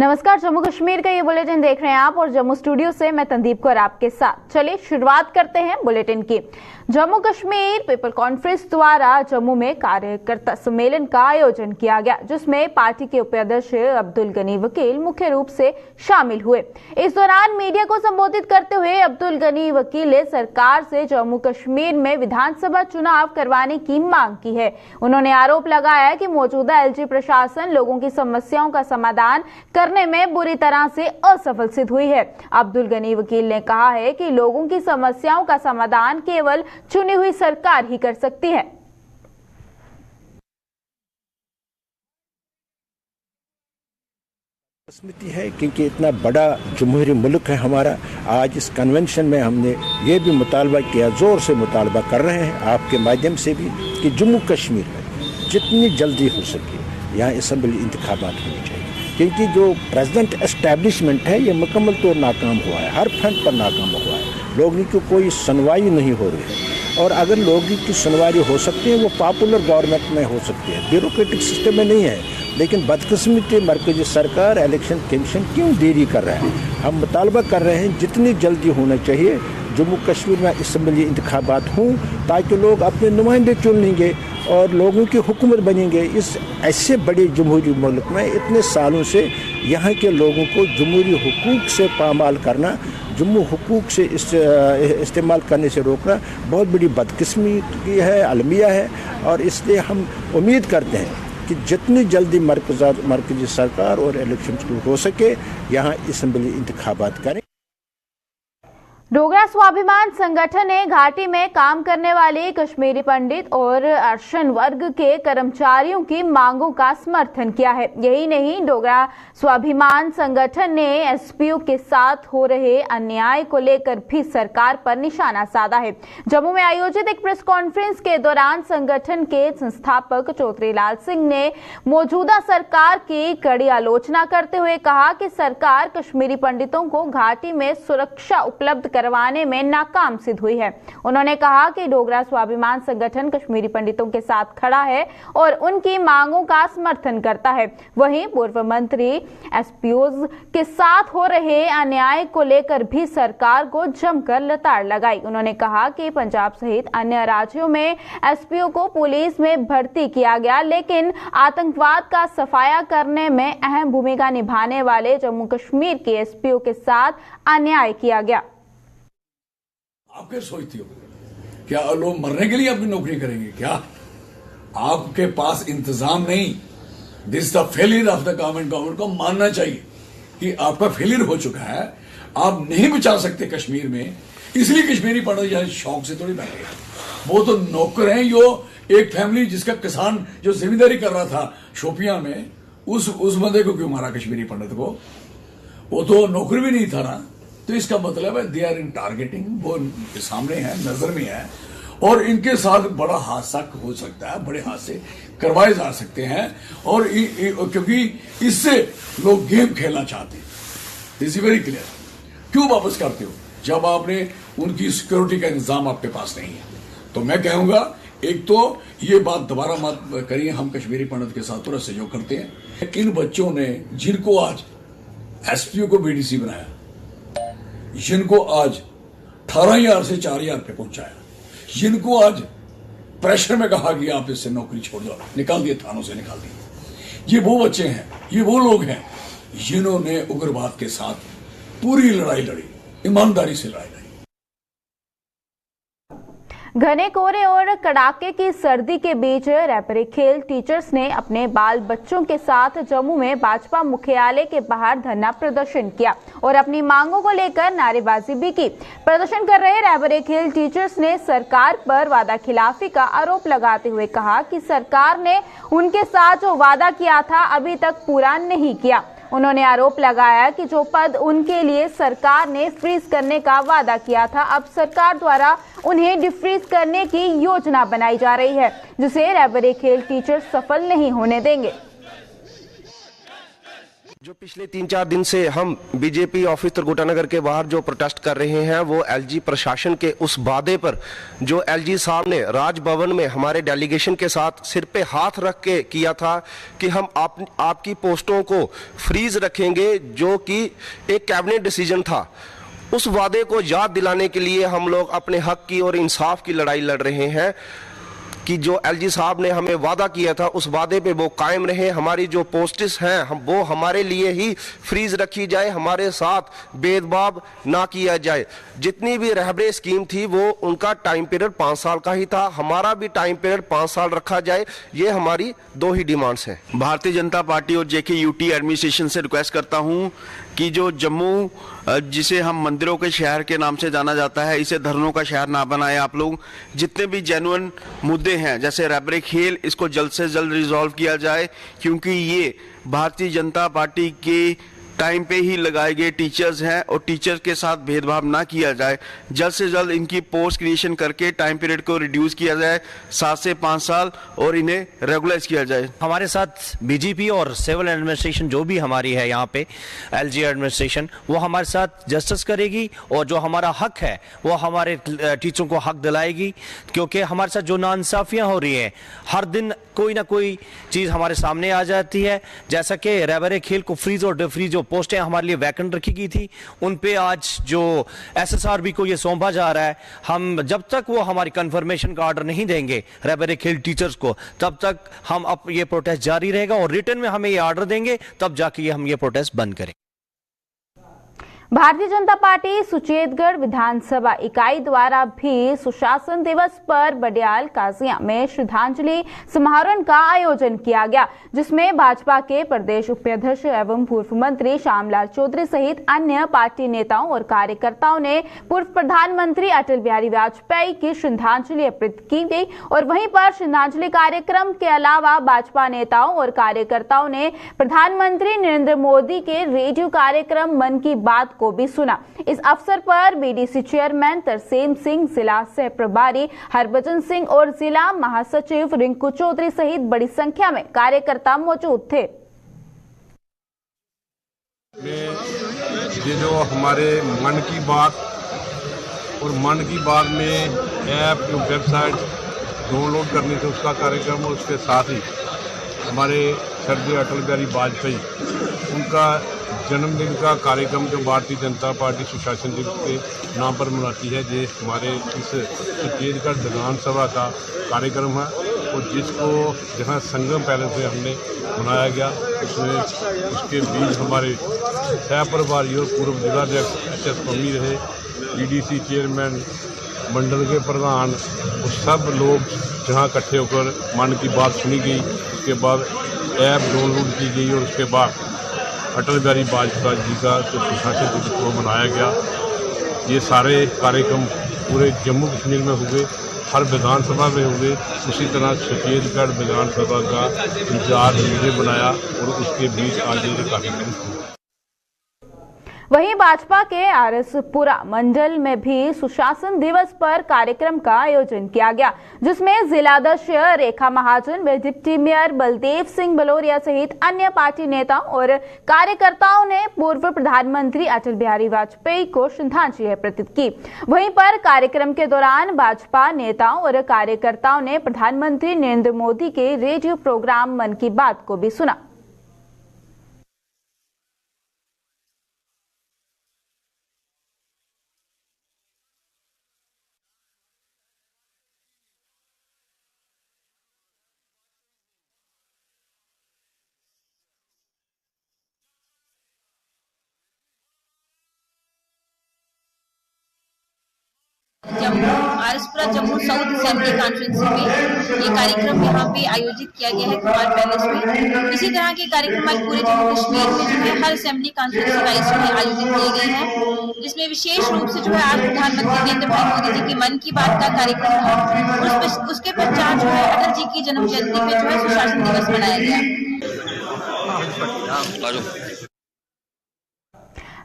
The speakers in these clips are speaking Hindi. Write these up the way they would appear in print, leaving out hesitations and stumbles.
नमस्कार, जम्मू कश्मीर का ये बुलेटिन देख रहे हैं आप और जम्मू स्टूडियो से मैं तंदीप कौर आपके साथ। चलिए शुरुआत करते हैं बुलेटिन की। जम्मू कश्मीर पीपल कॉन्फ्रेंस द्वारा जम्मू में कार्यकर्ता सम्मेलन का आयोजन किया गया, जिसमें पार्टी के उपाध्यक्ष अब्दुल गनी वकील मुख्य रूप से शामिल हुए। इस दौरान मीडिया को संबोधित करते हुए अब्दुल गनी वकील ने सरकार से जम्मू कश्मीर में विधानसभा चुनाव करवाने की मांग की है। उन्होंने आरोप लगाया कि मौजूदा एलजी प्रशासन लोगों की समस्याओं का समाधान करने में बुरी तरह से असफल सिद्ध हुई है। अब्दुल गनी वकील ने कहा है कि लोगों की समस्याओं का समाधान केवल चुनी हुई सरकार ही कर सकती है। स्मृति है क्योंकि इतना बड़ा जमहूरी मुल्क है हमारा। आज इस कन्वेंशन में हमने ये भी मुतालबा किया, जोर से मुतालबा कर रहे हैं आपके माध्यम से भी, कि जम्मू कश्मीर में जितनी जल्दी हो सके यहाँ असम्बली इंतखाबात होने चाहिए, क्योंकि जो प्रेसिडेंट एस्टैब्लिशमेंट है ये मुकम्मल तौर नाकाम हुआ है, हर फ्रंट पर नाकाम हुआ है। लोगों की कोई सुनवाई नहीं हो रही है, और अगर लोगों की सुनवाई हो सकती है वो पॉपुलर गवर्नमेंट में हो सकती है, ब्यूरोक्रेटिक सिस्टम में नहीं है। लेकिन बदकिस्मती मरकजी सरकार इलेक्शन कमीशन क्यों देरी कर रहा है। हम मुतालबा कर रहे हैं जितनी जल्दी होना चाहिए जम्मू कश्मीर में असम्बली इंतखाबात हों, ताकि लोग अपने नुमाइंदे चुन लेंगे और लोगों की हुकूमत बनेंगे। इस ऐसे बड़े जमहूरी मुल्क में इतने सालों से यहाँ के लोगों को जमहूरी हुकूक से पामाल करना, जम्मू हुकूक से इस्तेमाल करने से रोकना बहुत बड़ी बदकिस्मती है, अलमिया है। और इसलिए हम उम्मीद करते हैं कि जितनी जल्दी मरकजी सरकार और इलेक्शन हो सके यहाँ असम्बली इंतखाबात करें। डोगरा स्वाभिमान संगठन ने घाटी में काम करने वाले कश्मीरी पंडित और अर्शन वर्ग के कर्मचारियों की मांगों का समर्थन किया है। यही नहीं, डोगरा स्वाभिमान संगठन ने एसपीओ के साथ हो रहे अन्याय को लेकर भी सरकार पर निशाना साधा है। जम्मू में आयोजित एक प्रेस कॉन्फ्रेंस के दौरान संगठन के संस्थापक चौधरी लाल सिंह ने मौजूदा सरकार की कड़ी आलोचना करते हुए कहा कि सरकार कश्मीरी पंडितों को घाटी में सुरक्षा उपलब्ध करवाने में नाकाम सिद्ध हुई है। उन्होंने कहा कि डोगरा स्वाभिमान संगठन कश्मीरी पंडितों के साथ खड़ा है और उनकी मांगों का समर्थन करता है। वहीं पूर्व मंत्री एसपीओज के साथ हो रहे अन्याय को लेकर भी सरकार को जमकर लताड़ लगाई। उन्होंने कहा कि पंजाब सहित अन्य राज्यों में एसपीओ को पुलिस में भर्ती किया गया, लेकिन आतंकवाद का सफाया करने में अहम भूमिका निभाने वाले जम्मू कश्मीर के एसपीओ के साथ अन्याय किया गया। आप क्या सोचती हो, क्या लोग मरने के लिए अपनी नौकरी करेंगे? क्या आपके पास इंतजाम नहीं? This the failure of the government को मानना चाहिए कि आपका फेलियर हो चुका है। आप नहीं बचा सकते कश्मीर में, इसलिए कश्मीरी पंडित शौक से थोड़ी बैठे, वो तो नौकर हैं। जो एक फैमिली जिसका किसान जो जिम्मेदारी कर रहा था शोपियां में, उस बंदे को क्यों मारा कश्मीरी पंडित को? वो तो नौकर भी नहीं था ना। तो इसका मतलब है दे आर इन टारगेटिंग, वो इनके सामने है, नजर में है, और इनके साथ बड़ा हादसा हो सकता है, बड़े हादसे करवाए जा सकते हैं। और क्योंकि इससे लोग गेम खेलना चाहते हैं। This is very clear. क्यों वापस करते हो जब आपने उनकी सिक्योरिटी का इंतजाम आपके पास नहीं है? तो मैं कहूंगा, एक तो ये बात दोबारा मत करिए, हम कश्मीरी पंडित के साथ पूरा सहयोग करते हैं। इन बच्चों ने जिनको आज एसपीओ को बीडीसी बनाया, जिनको आज 18,000 से 4,000 पे पहुंचाया, जिनको आज प्रेशर में कहा कि आप इससे नौकरी छोड़ दो, निकाल दिए, थानों से निकाल दिए, ये वो बच्चे हैं, ये वो लोग हैं जिन्होंने उग्रवाद के साथ पूरी लड़ाई लड़ी, ईमानदारी से लड़ाई लड़ी। घने कोहरे और कड़ाके की सर्दी के बीच रैबरे खेल टीचर्स ने अपने बाल बच्चों के साथ जम्मू में भाजपा मुख्यालय के बाहर धरना प्रदर्शन किया और अपनी मांगों को लेकर नारेबाजी भी की। प्रदर्शन कर रहे रैबरे खेल टीचर्स ने सरकार पर वादा खिलाफी का आरोप लगाते हुए कहा कि सरकार ने उनके साथ जो वादा किया था अभी तक पूरा नहीं किया। उन्होंने आरोप लगाया कि जो पद उनके लिए सरकार ने फ्रीज करने का वादा किया था, अब सरकार द्वारा उन्हें डिफ्रीज करने की योजना बनाई जा रही है, जिसे रैबरे खेल टीचर सफल नहीं होने देंगे। जो पिछले 3-4 दिन से हम बीजेपी ऑफिस त्रिकुटा नगर के बाहर जो प्रोटेस्ट कर रहे हैं, वो एलजी प्रशासन के उस वादे पर जो एलजी साहब ने राजभवन में हमारे डेलीगेशन के साथ सिर पे हाथ रख के किया था कि हम आपकी पोस्टों को फ्रीज रखेंगे, जो कि एक कैबिनेट डिसीजन था। उस वादे को याद दिलाने के लिए हम लोग अपने हक की और इंसाफ की लड़ाई लड़ रहे हैं कि जो एलजी साहब ने हमें वादा किया था उस वादे पे वो कायम रहे। हमारी जो पोस्ट्स हैं वो हमारे लिए ही फ्रीज रखी जाए, हमारे साथ भेदभाव ना किया जाए। जितनी भी रहबरे स्कीम थी वो उनका टाइम पीरियड 5 साल का ही था, हमारा भी टाइम पीरियड 5 साल रखा जाए। ये हमारी 2 ही डिमांड्स हैं। भारतीय जनता पार्टी और जेकेयूटी एडमिनिस्ट्रेशन से रिक्वेस्ट करता हूं कि जो जम्मू जिसे हम मंदिरों के शहर के नाम से जाना जाता है, इसे धर्मों का शहर ना बनाए आप लोग। जितने भी जेन्युइन मुद्दे हैं जैसे रैबरे खेल, इसको जल्द से जल्द रिजॉल्व किया जाए, क्योंकि ये भारतीय जनता पार्टी के टाइम पे ही लगाए गए टीचर्स हैं और टीचर्स के साथ भेदभाव ना किया जाए। जल्द से जल्द इनकी पोस्ट क्रिएशन करके टाइम पीरियड को रिड्यूस किया जाए 7 से 5 साल और इन्हें रेगुलाइज किया जाए। हमारे साथ बीजेपी और सिविल एडमिनिस्ट्रेशन जो भी हमारी है यहाँ पे एलजी एडमिनिस्ट्रेशन, वो हमारे साथ जस्टिस करेगी और जो हमारा हक है वो हमारे टीचरों को हक दिलाएगी, क्योंकि हमारे साथ जो नाइंसाफियाँ हो रही हैं, हर दिन कोई ना कोई चीज़ हमारे सामने आ जाती है। जैसा कि रैबरे खेल को फ्रीज और डिफ्रीज जो पोस्टें हमारे लिए वैकेंट रखी गई थी, उन पे आज जो एसएसआरबी को ये सौंपा जा रहा है, हम जब तक वो हमारी कंफर्मेशन का ऑर्डर नहीं देंगे रैबरे खेल टीचर्स को, तब तक हम अब ये प्रोटेस्ट जारी रहेगा और रिटर्न में हमें ये ऑर्डर देंगे, तब जाके हम ये प्रोटेस्ट बंद करें। भारतीय जनता पार्टी सुचेतगढ़ विधानसभा इकाई द्वारा भी सुशासन दिवस पर बडियाल काजिया में श्रद्धांजलि समारोह का आयोजन किया गया, जिसमें भाजपा के प्रदेश उपाध्यक्ष एवं पूर्व मंत्री श्यामलाल चौधरी सहित अन्य पार्टी नेताओं और कार्यकर्ताओं ने पूर्व प्रधानमंत्री अटल बिहारी वाजपेयी की श्रद्धांजलि अर्पित की गई। और वहीं पर श्रद्धांजलि कार्यक्रम के अलावा भाजपा नेताओं और कार्यकर्ताओं ने प्रधानमंत्री नरेंद्र मोदी के रेडियो कार्यक्रम मन की बात को भी सुना। इस अवसर पर बीडीसी चेयरमैन तरसेम सिंह, जिला सह प्रभारी हरभजन सिंह और जिला महासचिव रिंकू चौधरी सहित बड़ी संख्या में कार्यकर्ता मौजूद थे। ये जो हमारे मन की बात और मन की बात में ऐप जो वेबसाइट डाउनलोड करनी थी उसका कार्यक्रम, और उसके साथ ही हमारे स्वर्गीय अटल बिहारी वाजपेयी उनका जन्मदिन का कार्यक्रम जो भारतीय जनता पार्टी सुशासन दिवस के नाम पर मनाती है, ये हमारे इस सुचेतगढ़ विधानसभा का कार्यक्रम है। और जिसको जहाँ संगम पैलेस से हमने मनाया गया, उसमें उसके बीच हमारे सह प्रभारी और पूर्व जिलाध्यक्ष HS पम्मी रहे, बीडीसी चेयरमैन, मंडल के प्रधान, वो सब लोग जहाँ इकट्ठे होकर मन की बात सुनी गई। उसके बाद ऐप डाउनलोड की गई और उसके बाद अटल बिहारी वाजपेयी जी का जो सुशासन दिवस को मनाया गया। ये सारे कार्यक्रम पूरे जम्मू कश्मीर में हुए, हर विधानसभा में हुए। उसी तरह सुचेतगढ़ विधानसभा का इंचार्ज मुझे बनाया और उसके बीच आज ये कार्यक्रम हुआ। वहीं भाजपा के आरएसपुरा मंडल में भी सुशासन दिवस पर कार्यक्रम का आयोजन किया गया, जिसमें जिलाध्यक्ष रेखा महाजन व डिप्टी मेयर बलदेव सिंह बलोरिया सहित अन्य पार्टी नेताओं और कार्यकर्ताओं ने पूर्व प्रधानमंत्री अटल बिहारी वाजपेयी को श्रद्धांजलि अर्पित की। वहीं पर कार्यक्रम के दौरान भाजपा नेताओं और कार्यकर्ताओं ने प्रधानमंत्री नरेंद्र मोदी के रेडियो प्रोग्राम मन की बात को भी सुना। RS Pura Jammu south assembly conference में ये कार्यक्रम यहाँ पे आयोजित किया गया है कुमार पैलेस में। इसी तरह के कार्यक्रम आज पूरे जम्मू कश्मीर में जो है हर असेंबली कॉन्फ्रेंस में आयोजित किए गए हैं, जिसमें विशेष रूप से जो है आज प्रधानमंत्री नरेंद्र भाई मोदी जी की मन की बात का कार्यक्रम है और उसके पश्चात जो है अटल जी की जन्म जयंती पे जो है सुशासन दिवस मनाया गया।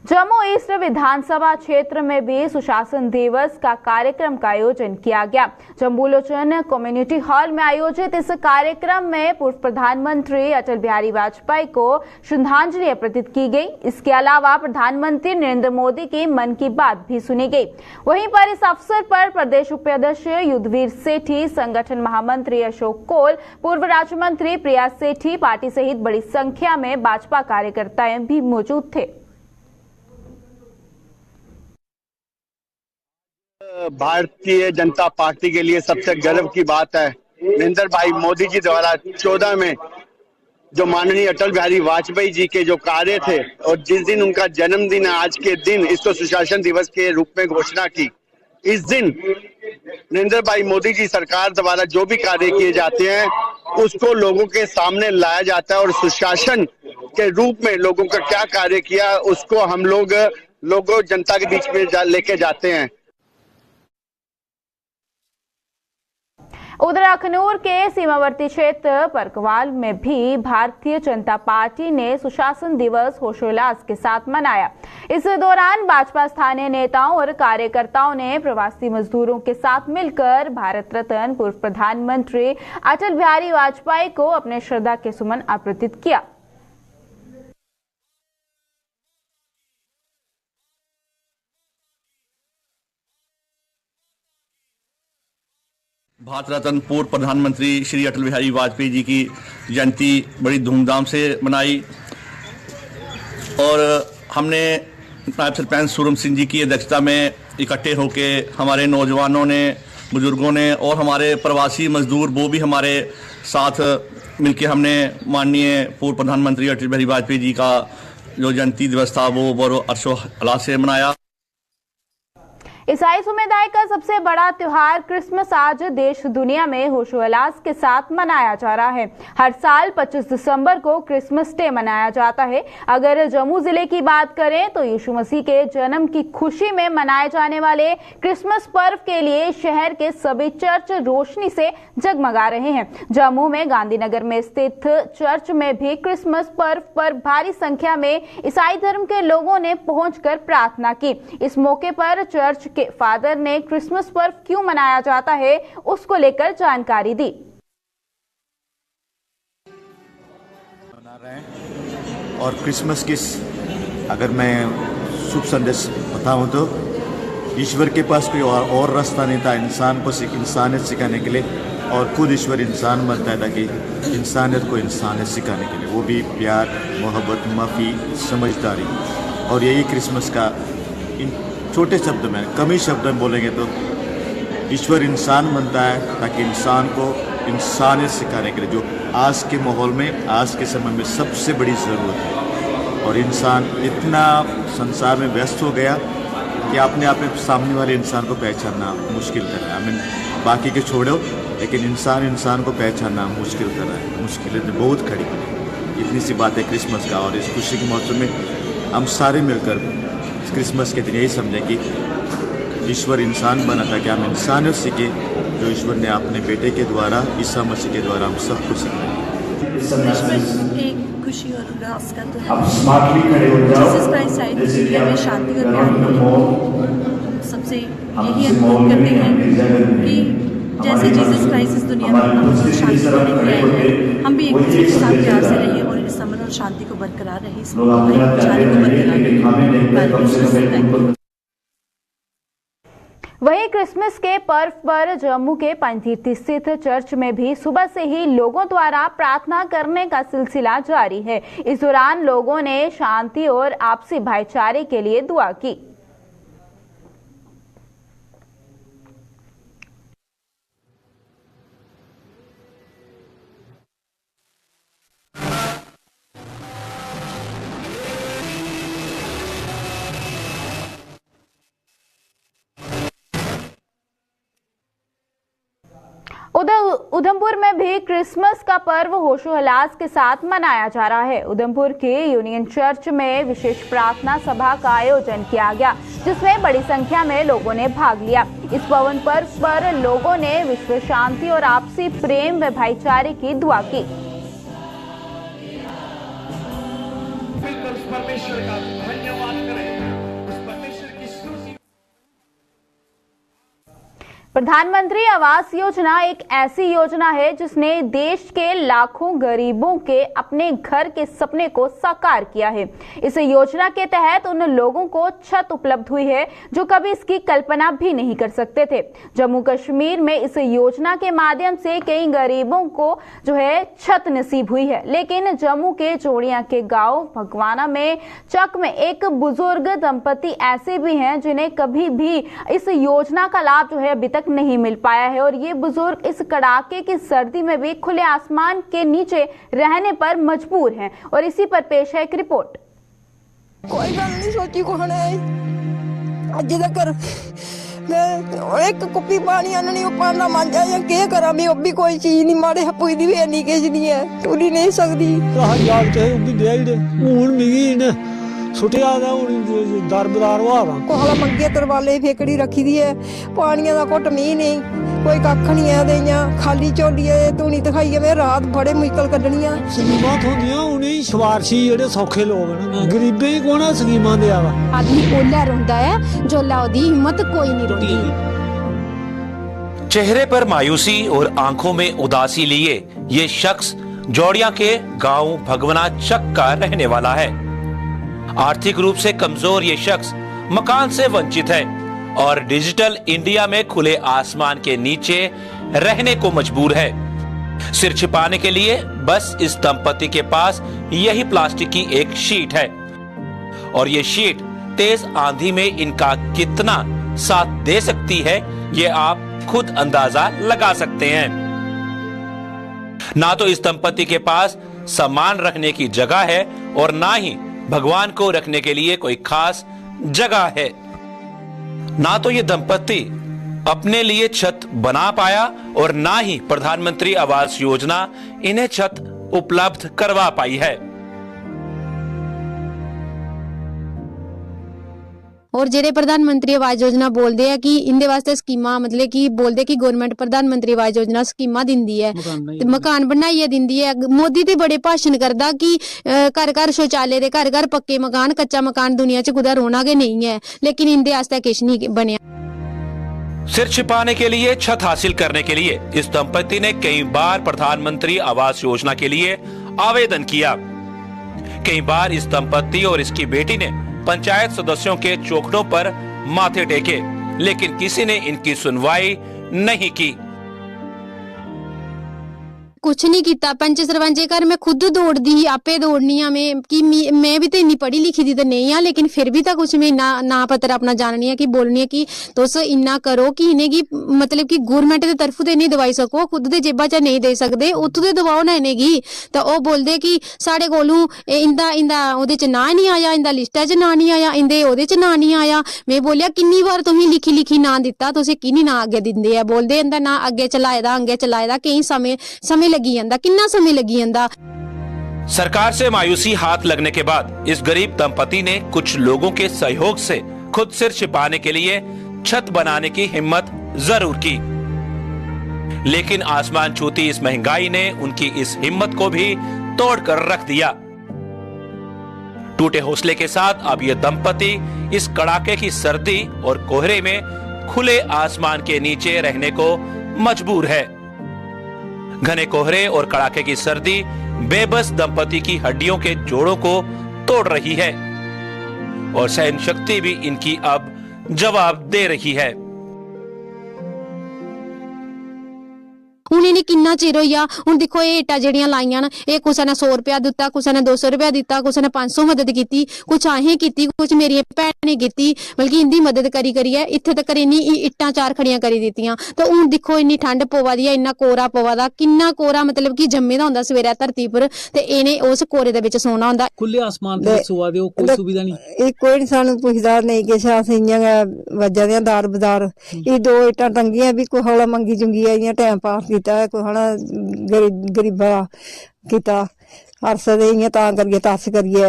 जम्मू ईस्ट विधानसभा क्षेत्र में भी सुशासन दिवस का कार्यक्रम का आयोजन किया गया। जम्बूलोचन कम्युनिटी हॉल में आयोजित इस कार्यक्रम में पूर्व प्रधानमंत्री अटल बिहारी वाजपेयी को श्रद्धांजलि अर्पित की गई। इसके अलावा प्रधानमंत्री नरेंद्र मोदी की मन की बात भी सुनी गई। वहीं पर इस अवसर पर प्रदेश उपाध्यक्ष युद्धवीर सेठी, संगठन महामंत्री अशोक कोल, पूर्व राज्य मंत्री प्रिया सेठी, पार्टी सहित बड़ी संख्या में भाजपा कार्यकर्ता भी मौजूद थे। भारतीय जनता पार्टी के लिए सबसे गर्व की बात है, नरेंद्र भाई मोदी जी द्वारा 14 में जो माननीय अटल बिहारी वाजपेयी जी के जो कार्य थे और जिस दिन उनका जन्मदिन है आज के दिन, इसको सुशासन दिवस के रूप में घोषणा की। इस दिन नरेंद्र भाई मोदी जी सरकार द्वारा जो भी कार्य किए जाते हैं उसको लोगों के सामने लाया जाता है और सुशासन के रूप में लोगों का क्या कार्य किया उसको हम लोगों जनता के बीच में लेके जाते हैं। उधर अखनूर के सीमावर्ती क्षेत्र परकवाल में भी भारतीय जनता पार्टी ने सुशासन दिवस हर्षोल्लास के साथ मनाया। इस दौरान भाजपा स्थानीय नेताओं और कार्यकर्ताओं ने प्रवासी मजदूरों के साथ मिलकर भारत रत्न पूर्व प्रधानमंत्री अटल बिहारी वाजपेयी को अपने श्रद्धा के सुमन अर्पित किया। भारत रत्न पूर्व प्रधानमंत्री श्री अटल बिहारी वाजपेयी जी की जयंती बड़ी धूमधाम से मनाई और हमने नायब सरपंच सूरम सिंह जी की अध्यक्षता में इकट्ठे होके हमारे नौजवानों ने, बुजुर्गों ने और हमारे प्रवासी मजदूर वो भी हमारे साथ मिलके हमने माननीय पूर्व प्रधानमंत्री अटल बिहारी वाजपेयी जी का जो जयंती दिवस था वो बड़े हर्षोल्लास से मनाया। ईसाई समुदाय का सबसे बड़ा त्योहार क्रिसमस आज देश दुनिया में हर्षोल्लास के साथ मनाया जा रहा है। हर साल 25 दिसंबर को क्रिसमस डे मनाया जाता है। अगर जम्मू जिले की बात करें तो यीशु मसीह के जन्म की खुशी में मनाए जाने वाले क्रिसमस पर्व के लिए शहर के सभी चर्च रोशनी से जगमगा रहे हैं। जम्मू में गांधीनगर में स्थित चर्च में भी क्रिसमस पर्व पर भारी संख्या में ईसाई धर्म के लोगों ने पहुंचकर प्रार्थना की। इस मौके पर चर्च के फादर ने क्रिसमस पर्व क्यों मनाया जाता है उसको लेकर जानकारी दी। मना रहे हैं और क्रिसमस की अगर मैं शुभ संदेश बताऊं तो ईश्वर के पास कोई और रास्ता नहीं था इंसान को इंसानियत सिखाने के लिए, और खुद ईश्वर इंसान बनता है ताकि इंसानियत को इंसानियत सिखाने के लिए, वो भी प्यार, मोहब्बत, माफ़ी, समझदारी। और यही क्रिसमस का छोटे शब्द में, कम ही शब्द में बोलेंगे तो ईश्वर इंसान बनता है ताकि इंसान को इंसानियत सिखाने के लिए, जो आज के माहौल में, आज के समय में सबसे बड़ी ज़रूरत है। और इंसान इतना संसार में व्यस्त हो गया कि अपने आप में सामने वाले इंसान को पहचानना मुश्किल कर रहा है। बाकी के छोड़ो, लेकिन इंसान को पहचानना मुश्किल कर रहा है। मुश्किलें बहुत खड़ी की। इतनी सी बात है क्रिसमस का, और इस खुशी के मौसम में हम सारे मिलकर क्रिसमस के दिन यही समझें कि ईश्वर इंसान बना था कि हम इंसानियत सीखे, जो ईश्वर ने अपने बेटे के द्वारा, ईसा मसीह के द्वारा हम सब कुछ सीखे। एक खुशी और उल्लास का जीसस क्राइस्ट आए दुनिया में शांति और प्यार के सबसे यही अनुरोध करते हैं कि जैसे जीसस क्राइस्ट इस दुनिया में अमन और शांति देने के लिए आए हैं, हम भी एक दूसरे के साथ प्यार से रहें और इस अमन और शांति को बरकरार रहे, इस भाईचारे को बरकरार रहे। वहीं क्रिसमस के पर्व पर जम्मू के पंथीर्थी स्थित चर्च में भी सुबह से ही लोगों द्वारा प्रार्थना करने का सिलसिला जारी है। इस दौरान लोगों ने शांति और आपसी भाईचारे के लिए दुआ की। उधमपुर में भी क्रिसमस का पर्व हर्षोल्लास के साथ मनाया जा रहा है। उधमपुर के यूनियन चर्च में विशेष प्रार्थना सभा का आयोजन किया गया, जिसमें बड़ी संख्या में लोगों ने भाग लिया। इस पावन पर्व पर लोगों ने विश्व शांति और आपसी प्रेम व भाईचारे की दुआ की। परमेश्वर का धन्यवाद करें। प्रधानमंत्री आवास योजना एक ऐसी योजना है जिसने देश के लाखों गरीबों के अपने घर के सपने को साकार किया है। इस योजना के तहत उन लोगों को छत उपलब्ध हुई है जो कभी इसकी कल्पना भी नहीं कर सकते थे। जम्मू कश्मीर में इस योजना के माध्यम से कई गरीबों को जो है छत नसीब हुई है। लेकिन जम्मू के जोड़िया के गांव भगवाना में चक में एक बुजुर्ग दंपति ऐसे भी हैं जिन्हें कभी भी इस योजना का लाभ जो है अभी तक नहीं मिल पाया है और ये बुजुर्ग इस कड़ाके की सर्दी में भी खुले आसमान के नीचे रहने पर मजबूर हैं। और इसी पर पेश है एक रिपोर्ट। कोई गल नहीं सोची को अज तक मैं एक कुप्पी पानी आननी पाना मांझा या के करा मैं अब भी कोई चीज नहीं मारे पुजदी भी नहीं किश नहीं है टूरी नहीं सकती याद ते उंदी दे हुन मिगी ने छुटिया दा हुन दरबदार हुआ कोहला मंगे तरवाले फेकड़ी रखी दी है पानिया दा घुट नहीं कोई कख नहीं है देइयां खाली झोली है धूनी दिखाई है मैं रात बड़े मुश्किल कड्ढनियां स्कीमां होंदियां उन्हें शवारशी जेडे सौखे लोग ने गरीबे ही कोना स्कीमां दे आवा आदमी ओला रोंदा है जोला ओदी हिम्मत कोई नहीं रोंदी। चेहरे पर मायूसी और आंखों में उदासी लिए ये शख्स जोड़िया के गांव भगवना चक का रहने वाला है। आर्थिक रूप से कमजोर ये शख्स मकान से वंचित है और डिजिटल इंडिया में खुले आसमान के नीचे रहने को मजबूर है। सिर छिपाने के लिए बस इस दंपति के पास यही प्लास्टिक की एक शीट है और ये शीट तेज आंधी में इनका कितना साथ दे सकती है ये आप खुद अंदाजा लगा सकते हैं। ना तो इस दंपति के पास सामान रखने की जगह है और ना ही भगवान को रखने के लिए कोई खास जगह है। ना तो ये दंपति अपने लिए छत बना पाया और ना ही प्रधानमंत्री आवास योजना इन्हें छत उपलब्ध करवा पाई है। और जेडे प्रधानमंत्री आवास योजना बोलते हैं कि इंदे वास्ते स्कीमां मतलब कि बोलते कि गवर्नमेंट प्रधानमंत्री आवास योजना स्कीमां दिंदी है मकान बनाइए दिंदी है। मोदी ते बड़े भाषण करदा कि घर घर शौचालय दे घर घर पक्के मकान कच्चा मकान दुनिया च कुदै रोना गै नहीं है लेकिन इंदे आस्ते किश नहीं बनेया। सिर छिपाने के लिए छत हासिल करने के लिए इस दंपति ने कई बार प्रधानमंत्री आवास योजना के लिए आवेदन किया। कई बार इस दंपति और इसकी बेटी ने पंचायत सदस्यों के चौखटों पर माथे टेके लेकिन किसी ने इनकी सुनवाई नहीं की। कुछ नहीं किया पंच सरपंच घर मैं खुद दौड़ दी आपे दौड़नी आ मैं भी तो इन्नी पढ़ी लिखी दी तो नहीं हाँ लेकिन फिर भी तो कुछ मैं ना पत्र अपना जाननी है कि बोलनी है कि तुस इन्ना करो कि इन्हें की मतलब कि गवर्नमेंट की तरफ से नहीं दवाई सको खुद दे जेबा च नहीं दे सकते उत्थों दे दवाओ ना इन्हें की तो वह बोलते कि साढ़े कोलू इंदा इंदा ओहदे च ना नहीं आया इंदा लिस्टा च ना नहीं आया इंदे ओहदे च ना नहीं आया। मैं बोलिया किन्नी बार तुसीं लिखी लिखी ना दिता तुसीं की नहीं ना अगे दिंदे है बोलते इंदा ना अगे चलाए दा कई समय लगी जांदा कितना समय लगी जांदा। सरकार से मायूसी हाथ लगने के बाद इस गरीब दंपति ने कुछ लोगों के सहयोग से खुद सिर छिपाने के लिए छत बनाने की हिम्मत जरूर की लेकिन आसमान छूती इस महंगाई ने उनकी इस हिम्मत को भी तोड़कर रख दिया। टूटे हौसले के साथ अब यह दंपति इस कड़ाके की सर्दी और कोहरे में खुले आसमान के नीचे रहने को मजबूर है। घने कोहरे और कड़ाके की सर्दी बेबस दंपति की हड्डियों के जोड़ों को तोड़ रही है और सहन शक्ति भी इनकी अब जवाब दे रही है। उन्हें किन्ना चिर होया हुण देखो ये इट्टां जेहड़ियां लाइयां न ये कुछ ने 100 रुपया दिता कुछ ने 200 रुपया दिता कुछ ने 500 मदद की कुछ अहें की कुछ मेरी भैन ने की बल्कि इंदी मदद करी करिए इत्थे तक इन्नी इट्टां 4 खड़ियां करी दित्तियां। तो हुण देखो इन्नी ठंड पवा दी है इन्ना कोरा पवा दा किन्ना कोरा मतलब कि जम्मे दा हुंदा सवेरे धरती पर ते इहने उस कोरे दे विच सोना हुंदा। खुले आसमान ते सोआ दे कोई सुविधा नहीं कोई नहीं सानू पुछदा नहीं किश अस इयां गै वज्जा दे दार बदार ये 2 इट्टां टंगियां भी कोई हौला मंगी जुंगी आइयां टाइम पास कोई हना गरीबा किता अरस दे तां करिए तस करिए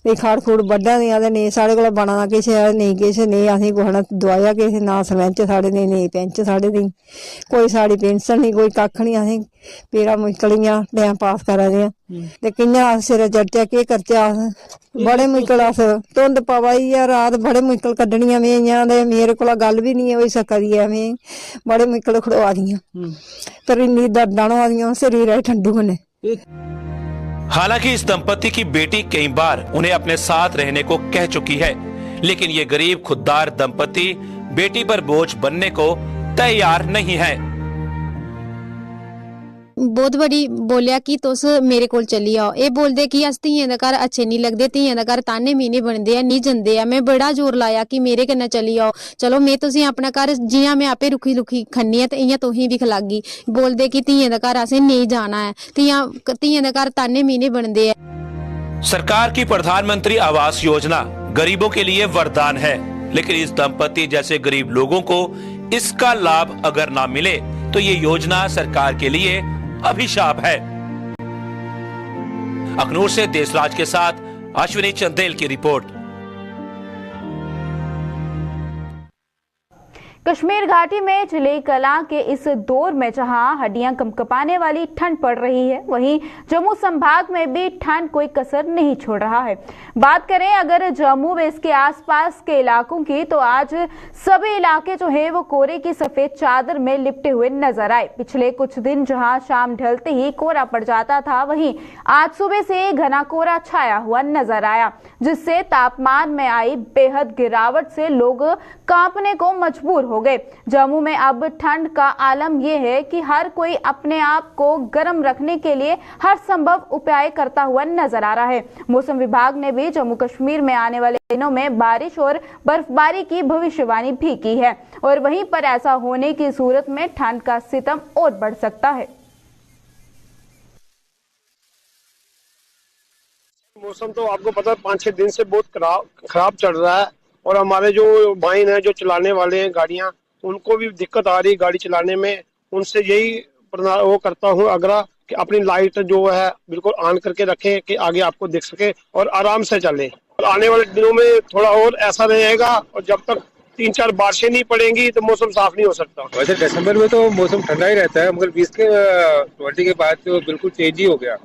ਵੀ ਖੜ ਖੂੜ ਵੱਢਾਂ ਦੀਆਂ ਤੇ ਨਹੀਂ ਸਾਡੇ ਕੋਲ ਬਣਨਾ ਕਿਸੇ ਨਹੀਂ ਕਿਸੇ ਨਹੀਂ ਅਸੀਂ ਕੁਛ ਨਾ ਦਵਾਇਆ ਕਿਸੇ ਨਾ ਸਰਪੰਚ ਸਾਡੇ ਨੇ ਨਹੀਂ ਪੈਂਚ ਸਾਡੇ ਦੀ ਕੋਈ ਸਾਡੀ ਪੈਨਸ਼ਨ ਨਹੀਂ ਕੋਈ ਕੱਖ ਨਹੀਂ ਅਸੀਂ ਪੇਰਾ ਮੁਸ਼ਕਲੀਆਂ ਟਾਈਮ ਪਾਸ ਕਰਾ ਰਹੇ ਤੇ ਕਿੰਨਾ ਸਿਰ ਚੜਚਾ ਕੀ ਕਰਚਾ ਬੜੇ ਮੁਸ਼ਕਲ ਆ ਧੁੰਦ ਪਵਾਈ ਆ ਰਾਤ ਬੜੇ ਮੁਸ਼ਕਲ ਕੱਢਣੀਆਂ ਵੇਈਆਂ ਦੇ ਮੇਰੇ ਕੋਲ ਗੱਲ ਵੀ ਨਹੀਂ ਹੋਈ ਸਕਦੀ ਐਵੇਂ ਬੜੇ ਮੁਸ਼ਕਲ ਖੜਵਾ ਦੀਆਂ ਪਰ ਇੰਨੀ ਦਰਦਾਂ ਆਦੀਆਂ शरीर ठंडू ने। हालांकि इस दंपति की बेटी कई बार उन्हें अपने साथ रहने को कह चुकी है, लेकिन ये गरीब खुददार दंपति बेटी पर बोझ बनने को तैयार नहीं है। बहुत बड़ी बोलिया कि तुस मेरे कोल चली आओ, ये बोलदे कि अस धीएं दा घर अच्छे नहीं लगदे, धीएं दा घर ताने मीने बनदे आ नहीं जंदे आ। मैं बड़ा जोर लाया कि मेरे कन्नै चली आओ, चलो मैं तुसीं अपना घर जियां मैं आपे रुखी रुखी खन्नी आ ते इयां तुसीं भी खलागी। बोलदे कि धीएं दा घर असें नहीं जाना है, धीएं दा घर ताने मीने बनदे आ। सरकार की प्रधानमंत्री आवास योजना गरीबों के लिए वरदान है, लेकिन इस दंपति जैसे गरीब लोगों को इसका लाभ अगर ना मिले तो ये योजना सरकार के लिए अभिशाप है। अखनूर से देशराज के साथ अश्विनी चंदेल की रिपोर्ट। कश्मीर घाटी में चिली कलां के इस दौर में जहां हड्डियां कंपकपाने वाली ठंड पड़ रही है, वहीं जम्मू संभाग में भी ठंड कोई कसर नहीं छोड़ रहा है। बात करें अगर जम्मू व इसके आसपास के इलाकों की, तो आज सभी इलाके जो है वो कोहरे की सफेद चादर में लिपटे हुए नजर आए। पिछले कुछ दिन जहां शाम ढलते ही कोहरा पड़ जाता था, वहीं आज सुबह से घना कोहरा छाया हुआ नजर आया, जिससे तापमान में आई बेहद गिरावट से लोग कांपने को मजबूर हो गए। जम्मू में अब ठंड का आलम यह है कि हर कोई अपने आप को गर्म रखने के लिए हर संभव उपाय करता हुआ नजर आ रहा है। मौसम विभाग ने भी जम्मू कश्मीर में आने वाले दिनों में बारिश और बर्फबारी की भविष्यवाणी भी की है, और वहीं पर ऐसा होने की सूरत में ठंड का सितम और बढ़ सकता है। मौसम तो आपको पता है 5-6 दिन से बहुत खराब चल रहा है, और हमारे जो भाई हैं जो चलाने वाले हैं गाड़ियां, उनको भी दिक्कत आ रही है गाड़ी चलाने में। उनसे यही वो करता हूं आग्रह कि अपनी लाइट जो है बिल्कुल ऑन करके रखें कि आगे आपको दिख सके और आराम से चलें। आने वाले दिनों में थोड़ा और ऐसा रहेगा, और जब तक 3-4 बारिशें नहीं पड़ेंगी तो मौसम साफ नहीं हो सकता। वैसे दिसंबर में तो मौसम ठंडा ही रहता है, मगर 20 के बाद तो बिल्कुल चेंज ही हो गया,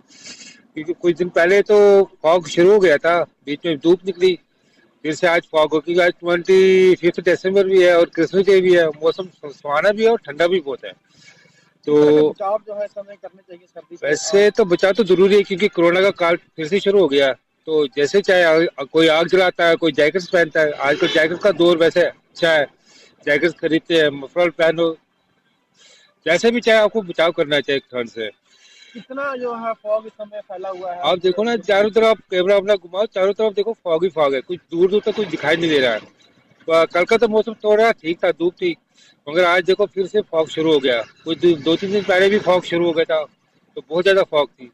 क्योंकि कुछ दिन पहले तो फॉग शुरू हो गया था, बीच में धूप निकली, फिर से आज फॉग हो, क्योंकि आज 25 दिसंबर भी है और क्रिसमस डे भी है, मौसम सुहाना भी है और ठंडा भी बहुत है। तो बचाव जो है समय करने चाहिए सर्दी से। वैसे तो बचाव तो जरूरी है, क्योंकि कोरोना का काल फिर से शुरू हो गया, तो जैसे चाहे कोई आग जलाता है, कोई जैकेट्स पहनता है, आजकल जैकेट का दौर वैसे अच्छा है, जैकेट्स खरीदते हैं, मफलर पहनो, जैसे भी चाहे आपको बचाव करना चाहिए ठंड से। कितना जो है फॉग इस समय फैला हुआ है, आप देखो ना, चारों तरफ कैमरा अपना घुमाओ, चारों तरफ देखो फॉग ही फॉग है, कुछ दूर दूर तक कुछ दिखाई नहीं दे रहा है। तो कल का तो मौसम थोड़ा ठीक था, धूप थी, मगर आज देखो फिर से फॉग शुरू हो गया। कुछ 2-3 दिन पहले भी फॉग शुरू हो गया था, तो बहुत ज्यादा फॉग थी।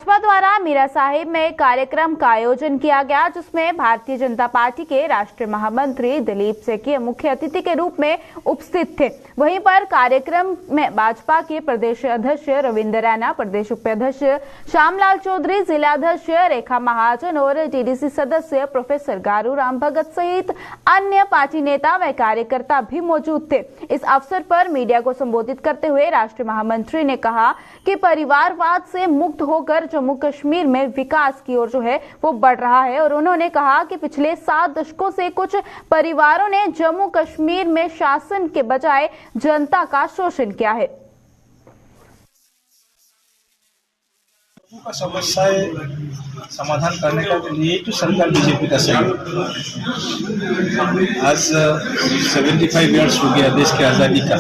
भाजपा द्वारा मीरा साहिब में कार्यक्रम का आयोजन किया गया, जिसमें भारतीय जनता पार्टी के राष्ट्रीय महामंत्री दिलीप सेठी मुख्य अतिथि के रूप में उपस्थित थे। वहीं पर कार्यक्रम में भाजपा के प्रदेश अध्यक्ष रविंद्र रैना, प्रदेश उपाध्यक्ष श्यामलाल चौधरी, जिला अध्यक्ष रेखा महाजन और टीडीसी सदस्य प्रोफेसर गारू राम भगत सहित अन्य पार्टी नेता व कार्यकर्ता भी मौजूद थे। इस अवसर पर मीडिया को संबोधित करते हुए राष्ट्रीय महामंत्री ने कहा कि परिवारवाद से मुक्त होकर जम्मू कश्मीर में विकास की ओर जो है वो बढ़ रहा है, और उन्होंने कहा कि पिछले 7 दशकों से कुछ परिवारों ने जम्मू कश्मीर में शासन के बजाय जनता का शोषण किया है। का समस्याएं समाधान करने का लिए तो सरकार बीजेपी का सहयोग। आज 75 ईयर्स हो गया देश की आज़ादी का।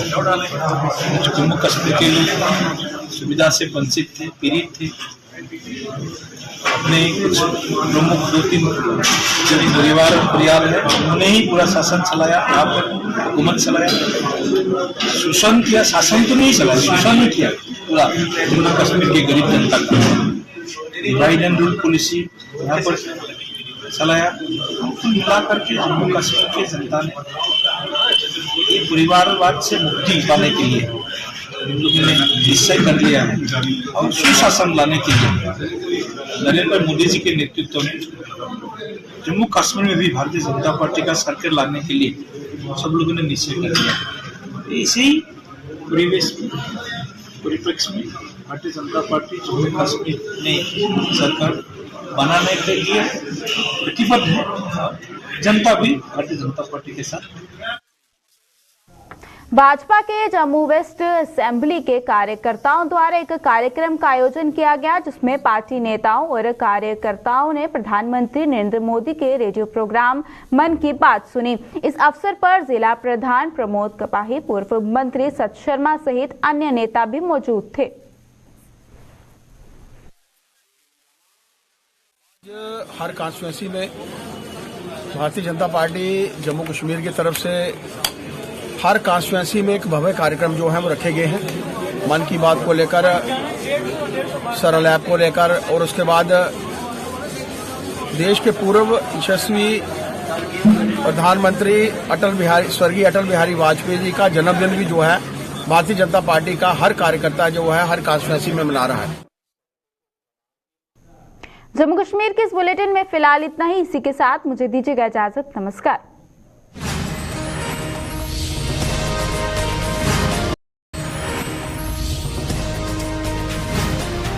जम्मू कश्मीर के लोग सुविधा से वंचित थे, पीड़ित थे। अपने कुछ प्रमुख 2-3 परिवार है, उन्होंने ही पूरा शासन चलाया, यहाँ पर हुकूमत चलाया। शोषण किया, शासन तो नहीं चलाया, शोषण नहीं किया पूरा जम्मू कश्मीर की गरीब जनता का। डिवाइड एंड रूल पॉलिसी यहाँ पर चलाया। मिला करके जम्मू कश्मीर की जनता ने ये परिवारवाद से मुक्ति पाने के लिए इन लोगों ने निश्चय कर लिया है और सुशासन लाने के लिए नरेंद्र मोदी जी के नेतृत्व में जम्मू कश्मीर में भी भारतीय जनता पार्टी का सरकार लाने के लिए सब लोगों ने निश्चय कर लिया है। इसी परिप्रेक्ष्य में भारतीय जनता पार्टी जम्मू कश्मीर में सरकार बनाने के लिए प्रतिबद्ध है। जनता भी भारतीय जनता पार्टी के साथ। भाजपा के जम्मू वेस्ट असेंबली के कार्यकर्ताओं द्वारा एक कार्यक्रम का आयोजन किया गया, जिसमें पार्टी नेताओं और कार्यकर्ताओं ने प्रधानमंत्री नरेंद्र मोदी के रेडियो प्रोग्राम मन की बात सुनी। इस अवसर पर जिला प्रधान प्रमोद कपाही, पूर्व मंत्री सत शर्मा सहित अन्य नेता भी मौजूद थे। हर कॉन्स्टिट्यूंसी में भारतीय जनता पार्टी जम्मू कश्मीर की तरफ से हर कॉन्स्टिट्यूंसी में एक भव्य कार्यक्रम जो है वो रखे गए हैं, मन की बात को लेकर, सरल ऐप को लेकर, और उसके बाद देश के पूर्व यशस्वी प्रधानमंत्री स्वर्गीय अटल बिहारी वाजपेयी जी का जन्मदिन भी जो है भारतीय जनता पार्टी का हर कार्यकर्ता जो है हर कॉन्स्टिट्यूंसी में मना रहा है। जम्मू कश्मीर के इस बुलेटिन में फिलहाल इतना ही। इसी के साथ मुझे दीजिएगा इजाजत। नमस्कार।